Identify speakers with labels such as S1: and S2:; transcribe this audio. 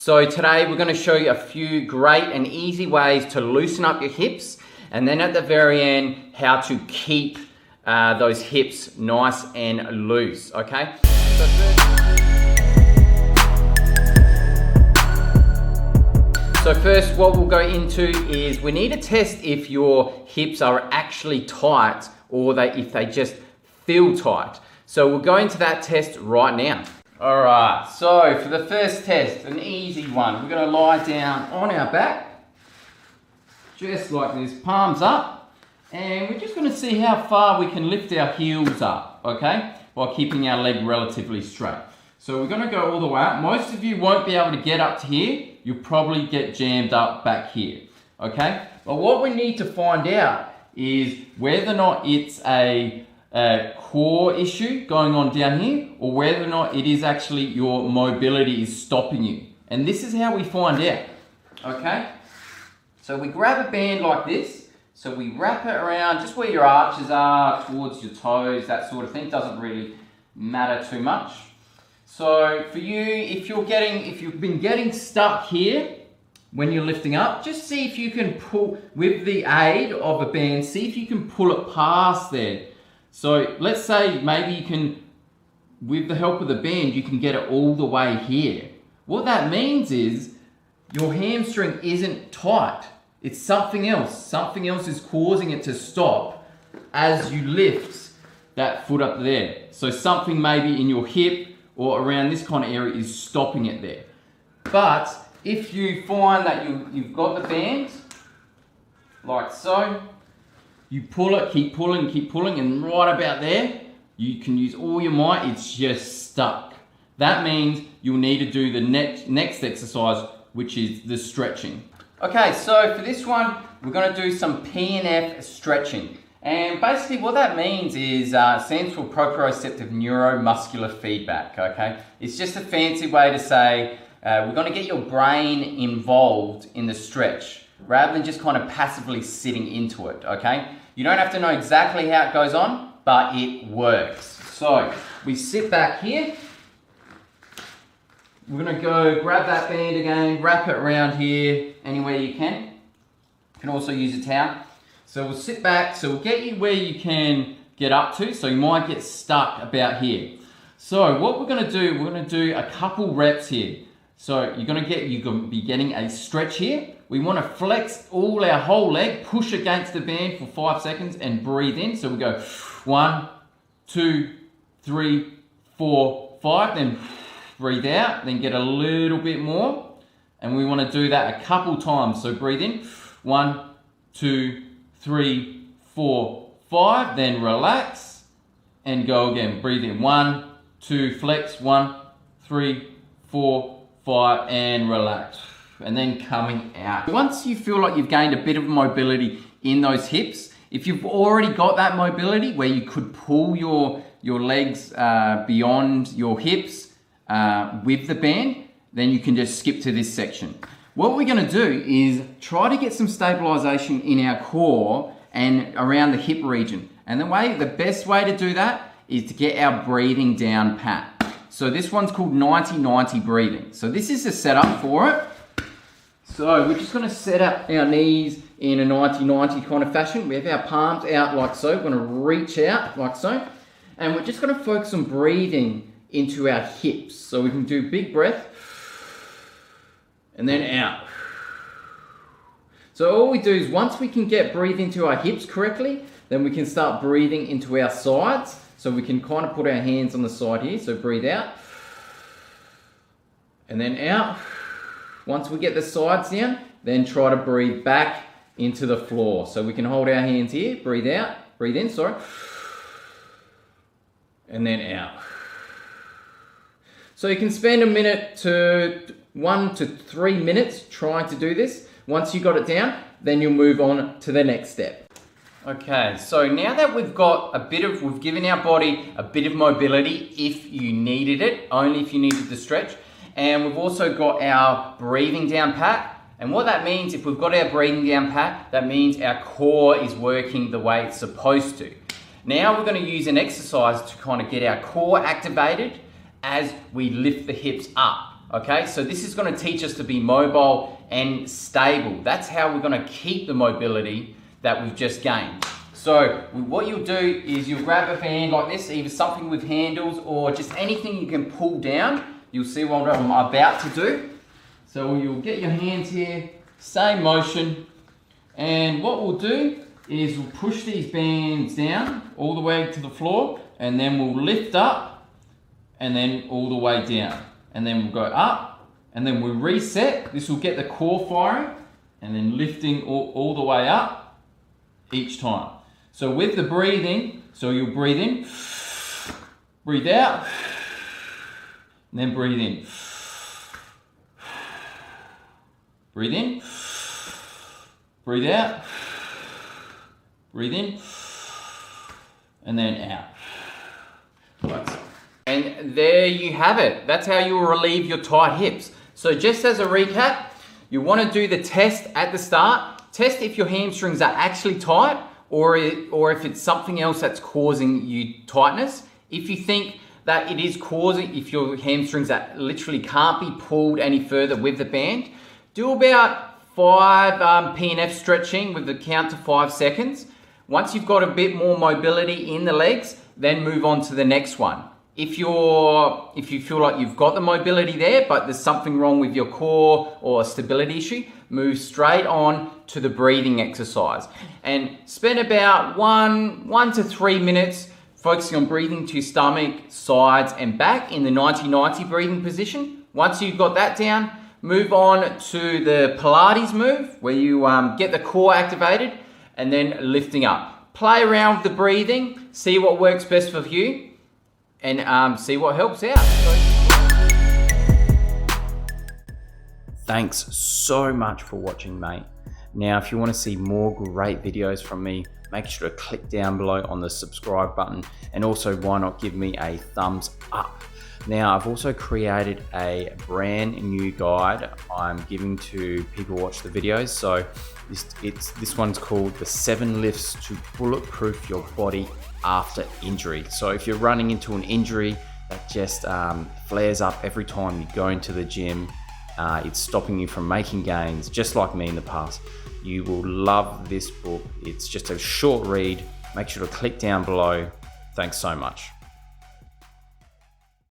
S1: So today we're going to show you a few great and easy ways to loosen up your hips, and then at the very end how to keep those hips nice and loose, okay? So first what we'll go into is we need to test if your hips are actually tight or if they just feel tight. So we'll go into that test right now. Alright, so for the first test, an easy one, we're going to lie down on our back, just like this, palms up, and we're just going to see how far we can lift our heels up, okay, while keeping our leg relatively straight. So we're going to go all the way up. Most of you won't be able to get up to here, you'll probably get jammed up back here, okay? But what we need to find out is whether or not it's a core issue going on down here, or whether or not it is actually your mobility is stopping you. And this is how we find out, okay? So we grab a band like this, so we wrap it around just where your arches are, towards your toes, that sort of thing. Doesn't really matter too much. So for you, if you've been getting stuck here when you're lifting up, just see if you can pull, with the aid of a band, see if you can pull it past there. So let's say maybe you can, with the help of the band, you can get it all the way here. What that means is your hamstring isn't tight. It's something else. Something else is causing it to stop as you lift that foot up there. So something maybe in your hip or around this kind of area is stopping it there. But if you find that you've got the band, like so, you pull it, keep pulling, and right about there, you can use all your might, it's just stuck. That means you'll need to do the next exercise, which is the stretching. Okay, so for this one, we're going to do some P&F stretching. And basically what that means is, stands for proprioceptive neuromuscular feedback, okay? It's just a fancy way to say, we're going to get your brain involved in the stretch, rather than just kind of passively sitting into it, okay? You don't have to know exactly how it goes on, but it works. So we sit back here. We're going to go grab that band again, wrap it around here, anywhere you can. You can also use a towel. So we'll sit back, so we'll get you where you can get up to, so you might get stuck about here. So what we're going to do a couple reps here. So you're going to be getting a stretch here. We want to flex our whole leg, push against the band for 5 seconds and breathe in. So we go 1, 2, 3, 4, 5, then breathe out, then get a little bit more. And we want to do that a couple times. So breathe in, 1, 2, 3, 4, 5, then relax and go again. Breathe in, 1, 2, flex, 1, 3, 4, 5, and relax. And then coming out. Once you feel like you've gained a bit of mobility in those hips, if you've already got that mobility where you could pull your legs beyond your hips with the band, then you can just skip to this section. What we're going to do is try to get some stabilization in our core and around the hip region. And the best way to do that is to get our breathing down pat. So this one's called 90-90 breathing. So this is the setup for it. So we're just going to set up our knees in a 90-90 kind of fashion. We have our palms out like so. We're going to reach out like so. And we're just going to focus on breathing into our hips. So we can do big breath. And then out. So all we do is once we can get breathing into our hips correctly, then we can start breathing into our sides. So we can kind of put our hands on the side here. So breathe out. And then out. Once we get the sides down, then try to breathe back into the floor. So we can hold our hands here, breathe out, breathe in, sorry. And then out. So you can spend 1 to 3 minutes trying to do this. Once you got it down, then you'll move on to the next step. Okay, so now that we've given our body a bit of mobility if you needed it, only if you needed the stretch, and we've also got our breathing down pat. And what that means, if we've got our breathing down pat, that means our core is working the way it's supposed to. Now we're going to use an exercise to kind of get our core activated as we lift the hips up. Okay, so this is going to teach us to be mobile and stable. That's how we're going to keep the mobility that we've just gained. So what you'll do is you'll grab a band like this, either something with handles or just anything you can pull down. You'll see what I'm about to do. So you'll get your hands here, same motion, and what we'll do is we'll push these bands down all the way to the floor, and then we'll lift up and then all the way down. And then we'll go up, and then we'll reset. This will get the core firing, and then lifting all the way up each time. So with the breathing, so you'll breathe in, breathe out, and then breathe in. Breathe in, breathe out, breathe in, and then out. Right. And there you have it. That's how you will relieve your tight hips. So just as a recap, you want to do the test at the start. Test if your hamstrings are actually tight or if it's something else that's causing you tightness. If you think that it is causing, if your hamstrings that literally can't be pulled any further with the band, do about 5 P&F stretching with the count to 5 seconds. Once you've got a bit more mobility in the legs, then move on to the next one. If you feel like you've got the mobility there, but there's something wrong with your core or a stability issue, move straight on to the breathing exercise. And spend about 1 to 3 minutes focusing on breathing to your stomach, sides, and back in the 90-90 breathing position. Once you've got that down, move on to the Pilates move, where you get the core activated, and then lifting up. Play around with the breathing, see what works best for you, and see what helps out. Thanks so much for watching, mate. Now, if you want to see more great videos from me, make sure to click down below on the subscribe button, and also why not give me a thumbs up. Now, I've also created a brand new guide I'm giving to people who watch the videos. So this one's called the 7 Lifts to Bulletproof Your Body After Injury. So if you're running into an injury that just flares up every time you go into the gym, it's stopping you from making gains, just like me in the past, you will love this book. It's just a short read. Make sure to click down below. Thanks so much.